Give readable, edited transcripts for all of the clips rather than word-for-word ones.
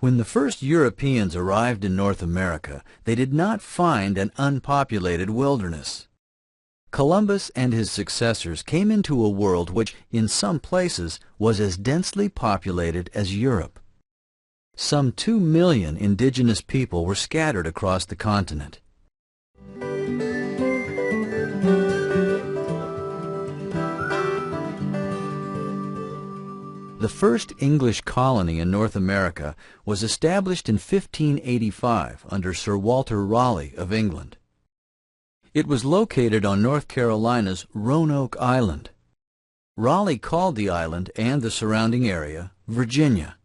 When the first Europeans arrived in North America, they did not find an unpopulated wilderness. Columbus and his successors came into a world which, in some places, was as densely populated as Europe. Some 2 million indigenous people were scattered across the continent. The first English colony in North America was established in 1585 under Sir Walter Raleigh of England. It was located on North Carolina's Roanoke Island. Raleigh called the island and the surrounding area Virginia.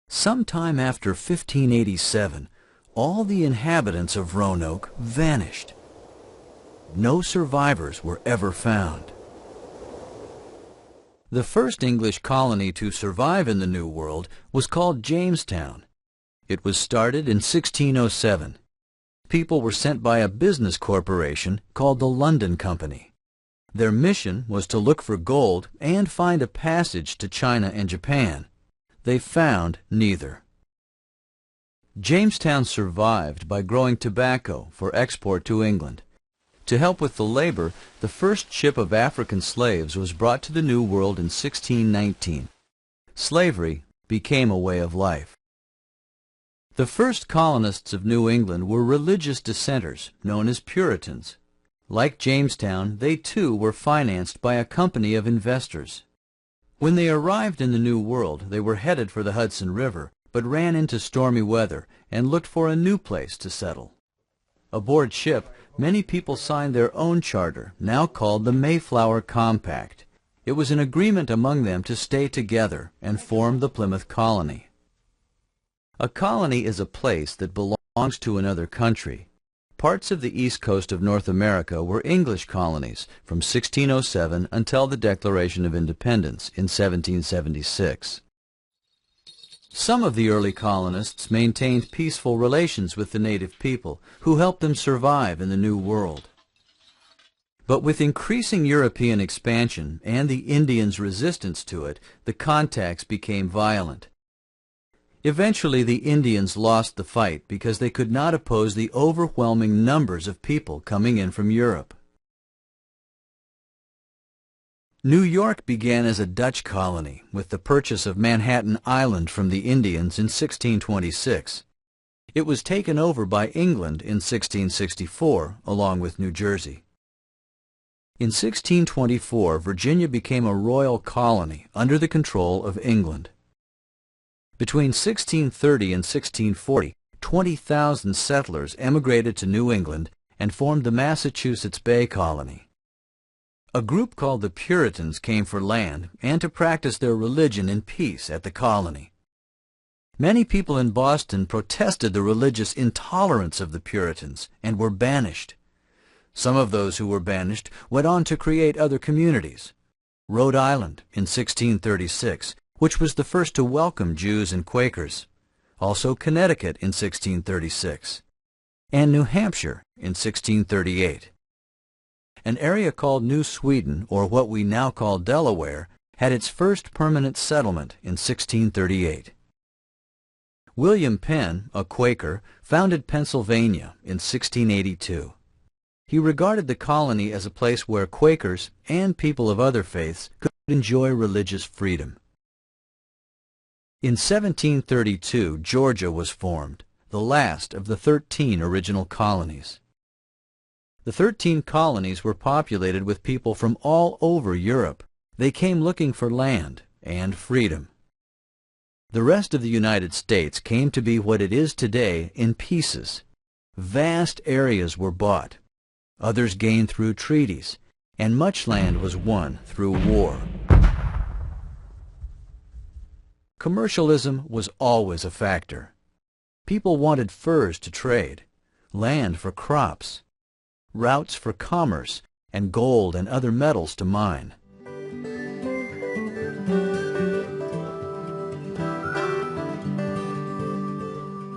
Sometime after 1587, all the inhabitants of Roanoke vanished. No survivors were ever found. The first English colony to survive in the New World was called Jamestown. It was started in 1607. People were sent by a business corporation called the London Company. Their mission was to look for gold and find a passage to China and Japan. They found neither. Jamestown survived by growing tobacco for export to England. To help with the labor, the first ship of African slaves was brought to the New World in 1619. Slavery became a way of life. The first colonists of New England were religious dissenters known as Puritans. Like Jamestown, they too were financed by a company of investors. When they arrived in the New World, they were headed for the Hudson River, but ran into stormy weather and looked for a new place to settle. Aboard ship, many people signed their own charter, now called the Mayflower Compact. It was an agreement among them to stay together and form the Plymouth Colony. A colony is a place that belongs to another country. Parts of the east coast of North America were English colonies from 1607 until the Declaration of Independence in 1776. Some of the early colonists maintained peaceful relations with the native people, who helped them survive in the New World. But with increasing European expansion and the Indians' resistance to it, the contacts became violent. Eventually, the Indians lost the fight because they could not oppose the overwhelming numbers of people coming in from Europe. New York began as a Dutch colony with the purchase of Manhattan Island from the Indians in 1626. It was taken over by England in 1664, along with New Jersey. In 1624, Virginia became a royal colony under the control of England. Between 1630 and 1640, 20,000 settlers emigrated to New England and formed the Massachusetts Bay Colony. A group called the Puritans came for land and to practice their religion in peace at the colony. Many people in Boston protested the religious intolerance of the Puritans and were banished. Some of those who were banished went on to create other communities. Rhode Island in 1636, which was the first to welcome Jews and Quakers. Also Connecticut in 1636. And New Hampshire in 1638. An area called New Sweden, or what we now call Delaware, had its first permanent settlement in 1638. William Penn, a Quaker, founded Pennsylvania in 1682. He regarded the colony as a place where Quakers and people of other faiths could enjoy religious freedom. In 1732, Georgia was formed, the last of the 13 original colonies. The 13 colonies were populated with people from all over Europe. They came looking for land and freedom. The rest of the United States came to be what it is today in pieces. Vast areas were bought. Others gained through treaties, and much land was won through war. Commercialism was always a factor. People wanted furs to trade, land for crops, routes for commerce, and gold and other metals to mine.